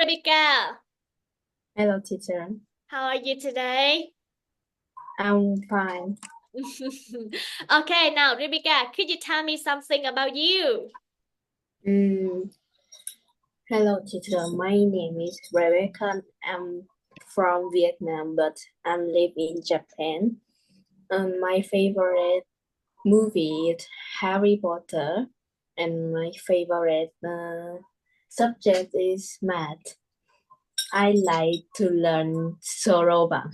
Rebecca. Hello, teacher. How are you today? I'm fine. Okay, now Rebecca, could you tell me something about you? Mm, Hello, teacher. My name is Rebecca. I'm from Vietnam, but I live in Japan. My favorite movie is Harry Potter, and my favorite subject is math. I like to learn soroba.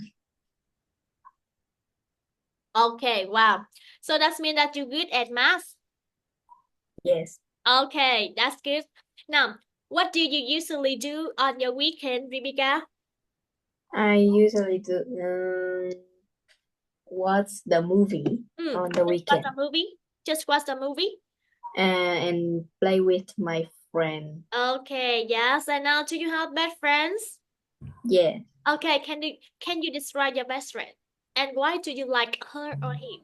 Okay, wow. So that means that you're good at math? Yes. Okay, that's good. Now, what do you usually do on your weekend, Rebecca? I usually do watch the movie on the Just watch weekend. a movie? Just watch the movie? And play with my friend. Okay, yes. And now, do you have best friends? Yeah. Okay, can you describe your best friend? And why do you like her or him?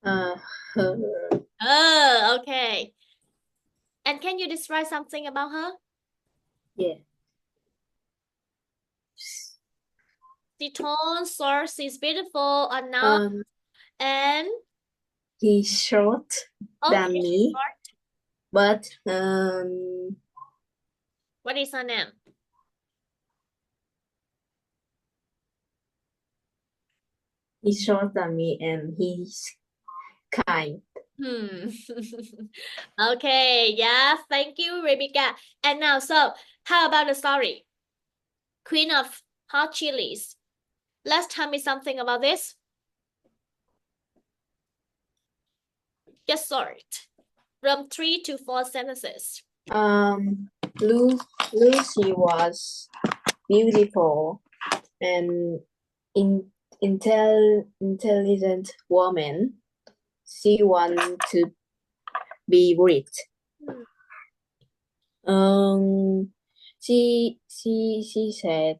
Uh, her, Oh, okay. And can you describe something about her? yeah. She tall, short, she's beautiful or not? Um, And he's short than okay, she's me, short. but What is her name? he's short than me, and he's kind. Hmm. Okay, yeah, thank you, Rebecca. And now, so how about the story? Queen of Hot Chilies. Let's tell me something about this. Just short. From 3 to 4 sentences. Lucy was beautiful and in, intelligent woman. She wanted to be rich. Hmm. She said,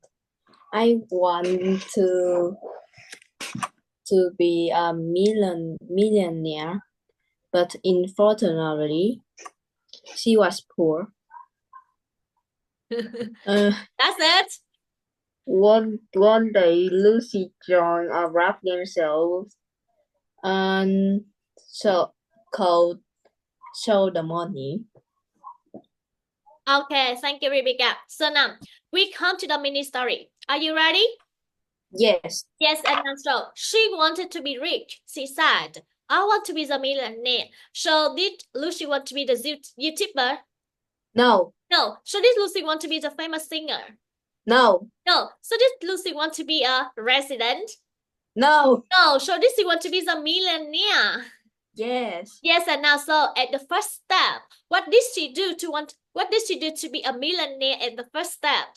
I want to be a millionaire, but unfortunately, she was poor. Uh, That's it. one day, Lucy joined a rap game show and called Show the Money. Okay, thank you, Rebecca. So now we come to the mini story. Are you ready? Yes. Yes, and so she wanted to be rich. She said, I want to be the millionaire. So did Lucy want to be the YouTuber? No. No. So did Lucy want to be the famous singer? No. No. So did Lucy want to be a resident? No. No. So did she want to be the millionaire? Yes. Yes, and now so at the first step, what did she do to be a millionaire at the first step?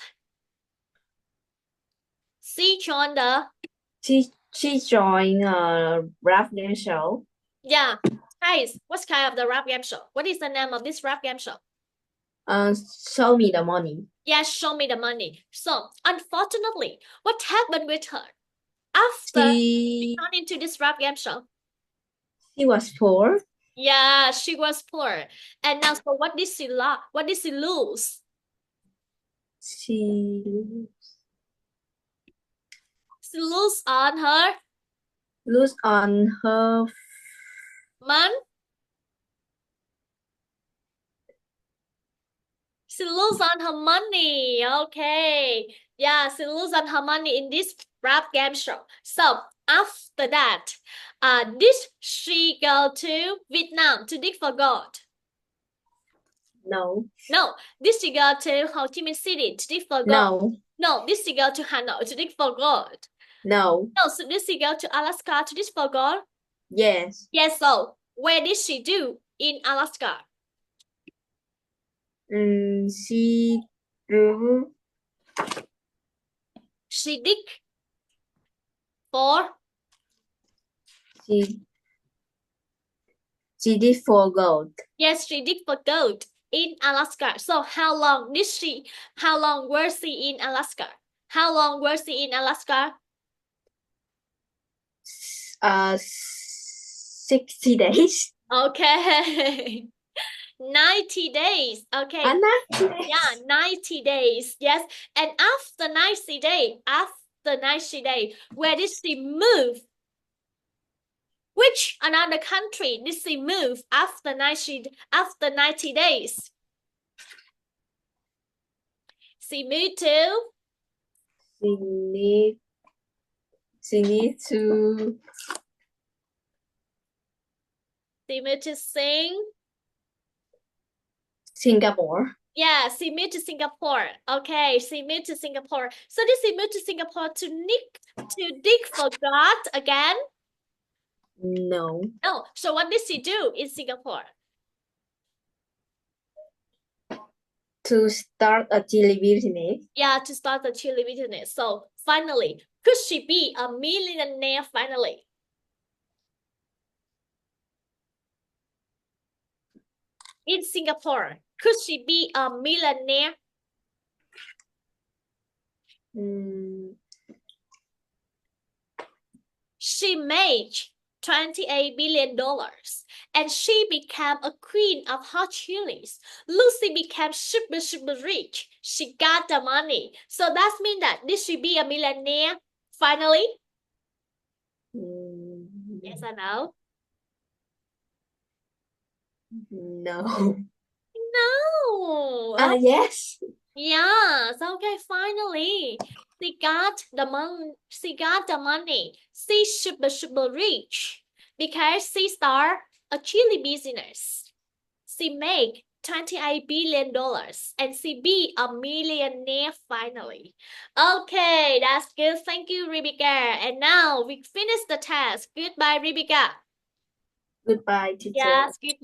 She joined the She joined a rap game show. yeah. Guys, what kind of the rap game show? What is the name of this rap game show? Show me the money. Yeah, show me the money. So, unfortunately, what happened with her after she turned into this rap game show? She was poor. Yeah, she was poor. And now, so what did she lose? What did she lose? She She lose on her lose on her money. She lose on her money. Okay. Yeah, she lose on her money in this rap game show. So after that, did she go to Vietnam to dig for gold? No. No. Did she go to Ho Chi Minh City to dig for gold? No. No. Did she go to Hanoi to dig for gold? No. No. So did she go to Alaska to dig for gold? Yes. Yes. So where did she do in Alaska? She grew. She dig for She she did for gold. yes, she dig for gold in Alaska. So how long was she in Alaska? How long was she in Alaska? 60 days. Okay. 90 days. Okay. 90 days. Yeah, 90 days. Yes. And after 90 days, where did she move? Which another country did she move after 90 days? She moved to She need to sing. Singapore. Yeah, she moved to Singapore. Okay, she moved to Singapore. So did she move to Singapore to dig for God again? No. No. So what did she do in Singapore? To start a chili business. Yeah, to start a chili business. So finally, could she be a millionaire finally? In Singapore, could she be a millionaire? She made $28 billion and she became a queen of hot chilies. Lucy became super rich. She got the money. So that means that did she be a millionaire finally? Yes or no? No. No. Yes. Yes. Okay, finally. She got the money. She super rich because she started a chili business. She made $28 billion and she be a millionaire finally. Okay, that's good. Thank you, Rebecca. And now we finish the task. Goodbye, Rebecca. Goodbye, teacher. Yes, goodbye.